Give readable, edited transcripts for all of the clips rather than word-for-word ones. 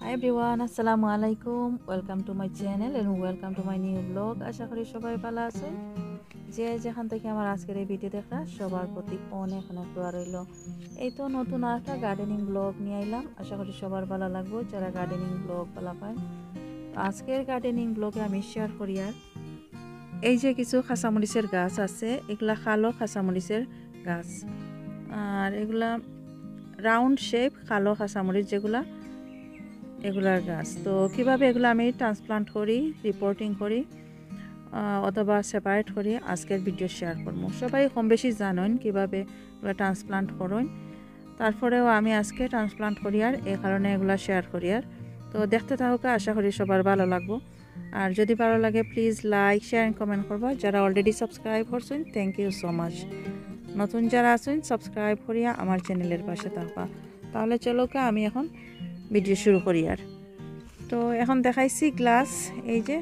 Hi everyone, আসসালামু আলাইকুম। Welcome to my channel and welcome to my new blog. আশা করি সবাই ভালো আছেন। যে যেখান থেকে আমার আজকের এই ভিডিও দেখা সবার প্রতি অনেক অনেক দোয়া রইল। এই তো নতুন একটা গার্ডেনিং ব্লগ নিয়ে আইলাম। আশা করি সবার ভালো লাগবে যারা গার্ডেনিং ব্লগ ভালো পায়। আজকের গার্ডেনিং ব্লগে আমি শেয়ার করি আর এই যে কিছু খাসামরিচের গাছ আছে, এগুলা কালো খাসামরিচের গাছ। আর এগুলা রাউন্ড শেপ কালো খাসামরিচ যেগুলা এগুলার গাছ। তো কিভাবে এগুলো আমি ট্রান্সপ্লান্ট করি, রিপোর্টিং করি অথবা সেপারেট করি আজকের ভিডিও শেয়ার করবো। সবাই কম বেশি জানেন কিভাবে এগুলো ট্রান্সপ্লান্ট করেন, তারপরেও আমি আজকে ট্রান্সপ্লান্ট করি আর এই কারণে এগুলো শেয়ার করি। আর তো দেখতে থাকুক, আশা করি সবার ভালো লাগবো। আর যদি ভালো লাগে please like share and comment করবা। যারা অলরেডি সাবস্ক্রাইব করছেন থ্যাংক ইউ সো মাচ। নতুন যারা আছেন সাবস্ক্রাইব করিয়া আমার চ্যানেলের পাশে থাকবা। তাহলে চলো আমি এখন ভিডিও শুরু করি। আর তো এখন দেখাইছি গ্লাস, এই যে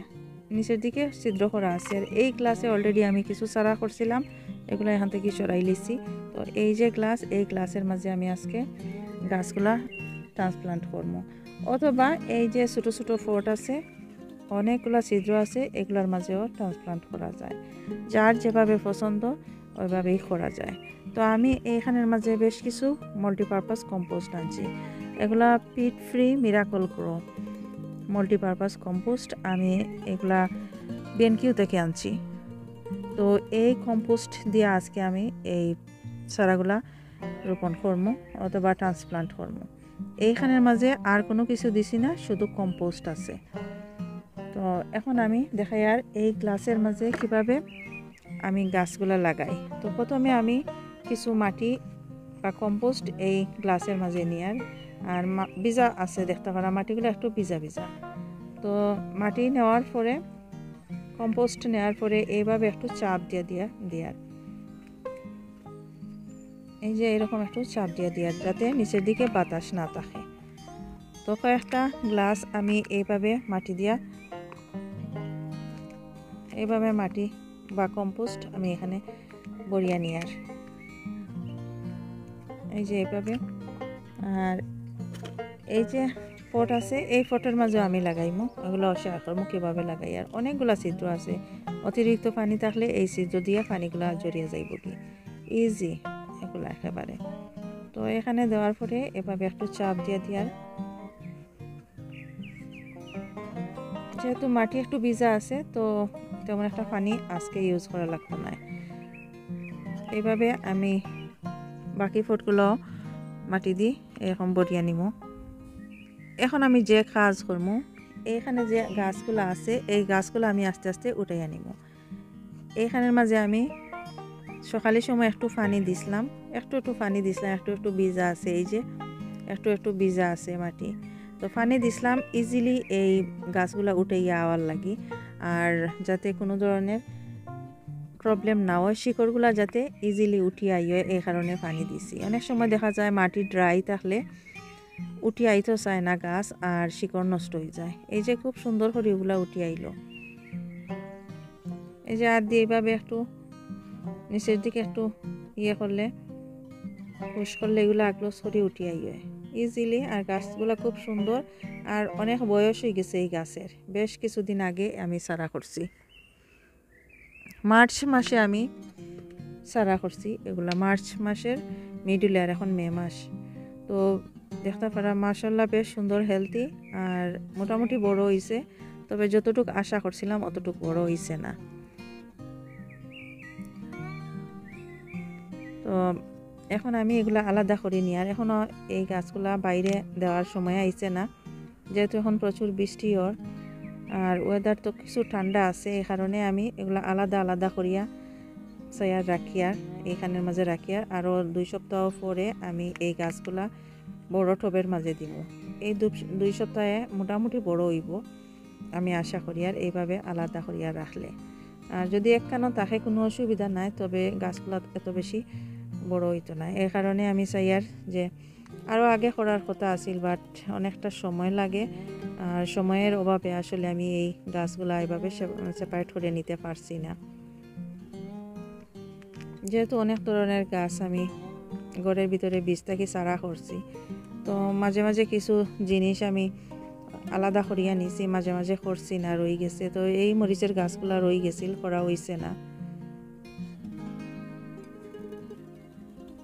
নিচের দিকে ছিদ্র করা আছে। আর এই গ্লাসে অলরেডি আমি কিছু চারা করছিলাম, এগুলো এখান থেকে সরাই লিছি। তো এই যে গ্লাস, এই গ্লাসের মাঝে আমি আজকে গাছগুলা ট্রান্সপ্লান্ট করবো। অথবা এই যে ছোটো ছোটো ফট আছে, অনেকগুলো ছিদ্র আছে, এগুলোর মাঝেও ট্রান্সপ্লান্ট করা যায়। যার যেভাবে পছন্দ ওইভাবেই করা যায়। তো আমি এইখানের মাঝে বেশ কিছু মাল্টিপারপাস কম্পোস্ট আনছি। এগুলা peat free Miracle Gro multipurpose compost. আমি এগুলা বেনকিউ থেকে আনছি। তো এই কম্পোস্ট দিয়ে আজকে আমি এই চারাগুলা রোপণ করবো অথবা ট্রান্সপ্লান্ট করবো। এইখানের মাঝে আর কোনো কিছু দিছি না, শুধু কম্পোস্ট আছে। তো এখন আমি দেখাই আর এই গ্লাসের মাঝে কিভাবে আমি গাছগুলা লাগাই। তো প্রথমে আমি কিছু মাটি বা কম্পোস্ট এই গ্লাসের মাঝে নিয়ে আর ভিজা আছে দেখতে পারা, মাটিগুলো একটু ভিজা ভিজা। তো মাটি নেওয়ার পরে, কম্পোস্ট নেওয়ার পরে এইভাবে একটু চাপ দেওয়ার এই যে এরকম একটু চাপ দেওয়ার যাতে নিচের দিকে বাতাস না থাকে। তো কয়েকটা গ্লাস আমি এইভাবে মাটি দিয়া, এইভাবে মাটি বা কম্পোস্ট আমি এখানে বরিয়া নিয়ে এই যে এইভাবে। আর এই যে ফট আছে, এই ফটের মাঝে আমি লাগাইমু, এগুলো শেয়ার করবো কীভাবে লাগাই। আর অনেকগুলা ছিদ্র আছে, অতিরিক্ত পানি থাকলে এই ছিদ্র দিয়ে পানিগুলা জড়িয়ে যাইব কি ইজি এগুলো একেবারে। তো এখানে দেওয়ার পরে এভাবে একটু চাপ দিয়ার, যেহেতু মাটি একটু ভিজা আছে তো তেমন একটা পানি আজকে ইউজ করা লাগতো না। এইভাবে আমি বাকি ফটগুলো মাটি দিয়ে এরকম বরিয়া নিব। এখন আমি যে কাজ করবো, এইখানে যে গাছগুলো আছে এই গাছগুলো আমি আস্তে আস্তে উঠাই আনিব। এইখানের মাঝে আমি সকালের সময় একটু পানি দিছিলাম, একটু একটু ভিজা আছে, এই যে একটু ভিজা আছে মাটি। তো পানি দিছিলাম ইজিলি এই গাছগুলো উঠাইয়া আওয়ার লাগি, আর যাতে কোনো ধরনের প্রবলেম না হয়, শিকড়গুলা যাতে ইজিলি উঠিয়ে আইয় এই কারণে পানি দিছি। অনেক সময় দেখা যায় মাটি ড্রাই থাকলে উঠি আইতে চায় না গাছ, আর শিকড় নষ্ট হয়ে যায়। এই যে খুব সুন্দর করে এগুলা উঠি আইলো। এই যে আর দিয়ে এইভাবে একটু নিচের দিকে একটু করলে, পুশ করলে এগুলো আগলো সরি উঠি আইয়ে ইজিলি। আর গাছগুলা খুব সুন্দর, আর অনেক বয়স হয়ে গেছে এই গাছের। বেশ কিছুদিন আগে আমি চারা করছি, মার্চ মাসে আমি চারা করছি এগুলা, মার্চ মাসের মিডলে। আর এখন মে মাস। তো দেখতে পারা মাশাআল্লাহ বেশ সুন্দর হেলদি, আর মোটামুটি বড় হয়েছে। তবে যতটুকু আশা করছিলাম অতটুকু বড় হয়েছে না। তো এখন আমি এগুলা আলাদা করে নিই। আর এখনও এই গাছগুলা বাইরে দেওয়ার সময় আইছে না, যেহেতু এখন প্রচুর বৃষ্টি আর ওয়েদার তো কিছু ঠান্ডা আছে, এই কারণে আমি এগুলা আলাদা আলাদা করিয়া ছায়ার রাখিয়া এইখানের মাঝে রাখিয়া আরও 2 সপ্তাহ পরে আমি এই গাছগুলা বড় টবের মাঝে দিব। এই 2 সপ্তাহে মোটামুটি বড় হইব আমি আশা করি। আর এইভাবে আলাদা করিয়া রাখলে, আর যদি একখানো তাকে কোনো অসুবিধা নাই, তবে গাছগুলা এত বেশি বড় হইতো না। এই কারণে আমি চাই আর যে আরও আগে করার কথা আছিল, বাট অনেকটা সময় লাগে, আর সময়ের অভাবে আসলে আমি এই গাছগুলা এইভাবে সেপারেট করে নিতে পারছি না। যেহেতু অনেক ধরনের গাছ আমি ঘরের ভিতরে বীজ থেকে চারা করছি, তো মাঝে মাঝে কিছু জিনিস আমি আলাদা করিয়া নিছি, মাঝে মাঝে করছি না, রয়ে গেছে। তো এই মরিচের গাছগুলা রয়ে গেছিল, করা হইছে না।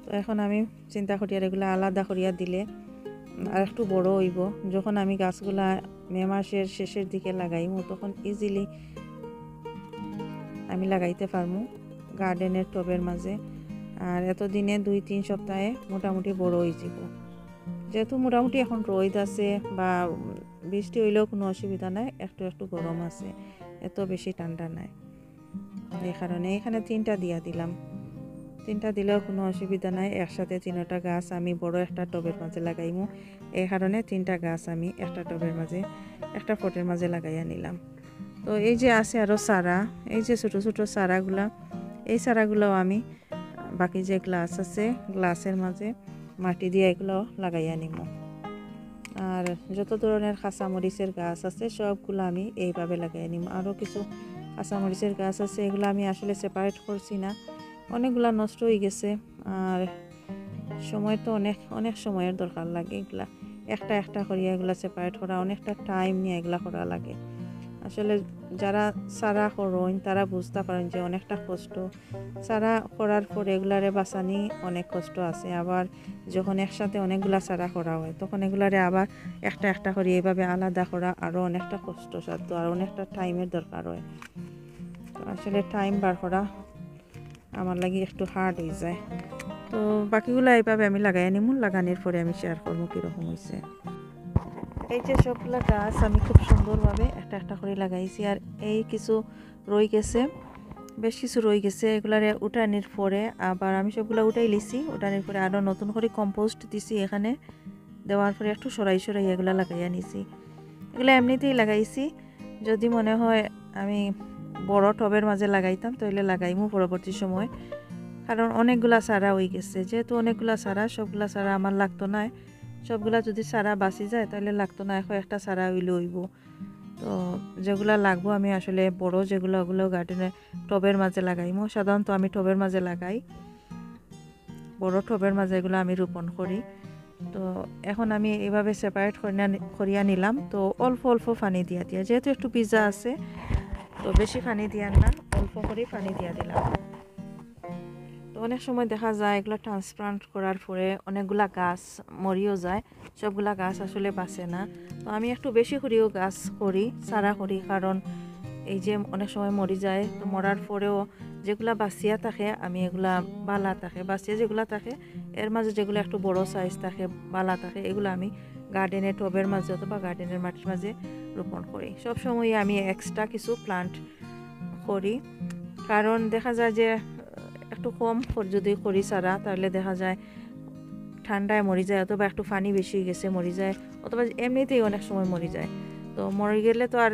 তো এখন আমি চিন্তা করি আর এগুলা আলাদা করিয়া দিলে আর একটু বড় হইব। যখন আমি গাছগুলা মে মাসের শেষের দিকে লাগাইমু তখন ইজিলি আমি লাগাইতে পারমু গার্ডেনের টবের মাঝে। আর এতদিনে 2-3 সপ্তাহে মোটামুটি বড় হয়ে যাব। যেহেতু মোটামুটি এখন রোদ আছে বা বৃষ্টি হইলেও কোনো অসুবিধা নাই, একটু একটু গরম আছে, এত বেশি ঠান্ডা নাই। এই কারণে এখানে 3টা দিয়া দিলাম। 3টা দিলেও কোনো অসুবিধা নাই। একসাথে 3টা গাছ আমি বড় একটা টবের মাঝে লাগাইমু, এই কারণে 3টা গাছ আমি একটা টবের মাঝে, একটা পটের মাঝে লাগাইয়া নিলাম। তো এই যে আছে আরও চারা, এই যে ছোটো ছোটো চারাগুলা, এই চারাগুলোও আমি বাকি যে গ্লাস আছে গ্লাসের মাঝে মাটি দিয়ে এগুলো লাগাইয়া নিব। আর যত ধরনের কাঁচামরিচের গাছ আছে সবগুলো আমি এইভাবে লাগাইয়া নিব। আরও কিছু কাঁচামরিচের গাছ আছে, এগুলো আমি আসলে সেপারেট করছি না, অনেকগুলা নষ্ট হয়ে গেছে। আর সময় তো অনেক সময়ের দরকার লাগে, এগুলা একটা একটা করিয়া এগুলা সেপারেট করা অনেকটা টাইম নিয়ে এগুলা করা লাগে। আসলে যারা চারা করেন তারা বুঝতে পারেন যে অনেকটা কষ্ট, চারা করার পর এগুলারে বাঁচানি অনেক কষ্ট আছে। আবার যখন একসাথে অনেকগুলা চারা করা হয় তখন এগুলারে আবার একটা একটা করে এইভাবে আলাদা করা আরও অনেকটা কষ্টসাধ্য আর অনেকটা টাইমের দরকার হয়। তো আসলে টাইম বার করা আমার লাগে একটু হার্ড হয়ে যায়। তো বাকিগুলো এইভাবে আমি লাগাই নিব, লাগানোর পরে আমি শেয়ার করবো কীরকম হয়েছে। এই যে সবগুলা গাছ আমি খুব সুন্দরভাবে একটা একটা করে লাগাইছি। আর এই কিছু রয়ে গেছে, বেশ কিছু রয়ে গেছে, এগুলারে উঠানির পরে আবার আমি সবগুলো উঠাই লিছি। উঠানির পরে আরও নতুন করে কম্পোস্ট দিছি, এখানে দেওয়ার পরে একটু সরাই এগুলো লাগাইয়া নিছি। এগুলো এমনিতেই লাগাইছি, যদি মনে হয় আমি বড় টবের মাঝে লাগাইতাম তাহলে লাগাইমু পরবর্তী সময়, কারণ অনেকগুলা চারা হয়ে গেছে। যেহেতু অনেকগুলা চারা, সবগুলা চারা আমার লাগতো না, সবগুলা যদি চারা বাঁচি যায় তাহলে লাগতো না, এখন একটা চারা হইলে হইব। তো যেগুলা লাগবো আমি আসলে বড় যেগুলো ওগুলো গার্ডেনে টবের মাঝে লাগাইমু। সাধারণত আমি টবের মাঝে লাগাই, বড় টবের মাঝে এগুলো আমি রোপণ করি। তো এখন আমি এভাবে সেপারেট করিয়া নিলাম। তো অল্প অল্প পানি দিয়া যেহেতু একটু ভিজা আছে তো বেশি পানি দিয়ার না, অল্প করে পানি দিয়া দিলাম। তো অনেক সময় দেখা যায় এগুলো ট্রান্সপ্লান্ট করার পরে অনেকগুলা গাছ মরিও যায়, সবগুলা গাছ আসলে বাঁচে না। তো আমি একটু বেশি করেও গাছ করি, চারা করি, কারণ এই যে অনেক সময় মরি যায়, তো মরার পরেও যেগুলা বাঁচিয়া থাকে আমি এগুলা বালা থাকে, বাঁচিয়া যেগুলা থাকে এর মাঝে যেগুলো একটু বড় সাইজ থাকে বালা থাকে এগুলো আমি গার্ডেনের টবের মাঝে অথবা গার্ডেনের মাটির মাঝে রোপণ করি। সবসময় আমি এক্সট্রা কিছু প্লান্ট করি, কারণ দেখা যায় যে একটু কম যদি করি চারা তাহলে দেখা যায় ঠান্ডায় মরি যায়, অথবা একটু পানি বেশি গেছে মরি যায়, অথবা এমনিতেই অনেক সময় মরি যায়। তো মরে গেলে তো আর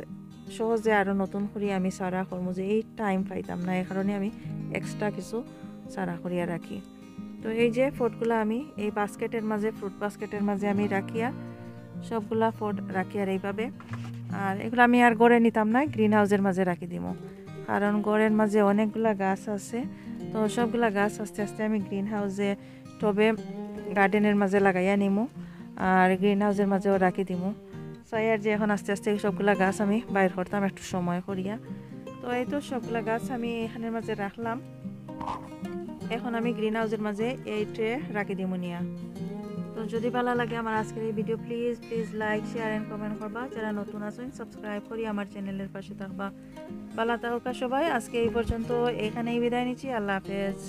সহজে আরও নতুন করে আমি চারা করবো যে এই টাইম পাইতাম না, এই কারণে আমি এক্সট্রা কিছু চারা করিয়া রাখি। তো এই যে ফটগুলো আমি এই বাস্কেটের মাঝে, ফ্রুট বাস্কেটের মাঝে আমি রাখিয়া সবগুলা ফট রাখি আর এইভাবে। আর এগুলো আমি আর গড়ে নিতাম না, গ্রিন হাউসের মাঝে রাখি দিব, কারণ গড়ের মাঝে অনেকগুলা গাছ আছে। তো সবগুলা গাছ আস্তে আস্তে আমি গ্রিন হাউসে টবে গার্ডেনের মাঝে লাগাইয়া নিমু আর গ্রিন হাউসের মাঝেও রাখি দিমু। চাই আর যে এখন আস্তে আস্তে সবগুলা গাছ আমি বাইর করতাম একটু সময় করিয়া। তো এই তো সবগুলা গাছ আমি এখানের মাঝে রাখলাম। এখন আমি গ্রিন হাউসের মাঝে এই ট্রে রাখি দিমু নিয়া। তো যদি ভালো লাগে আমার আজকের এই video please like share and comment করবা। যারা নতুন আছেন সাবস্ক্রাইব করি আমার চ্যানেলের পাশে থাকবা। ভালো থাকা সবাই, আজকে এই পর্যন্ত এখানেই বিদায় নিচ্ছি। আল্লাহ হাফেজ।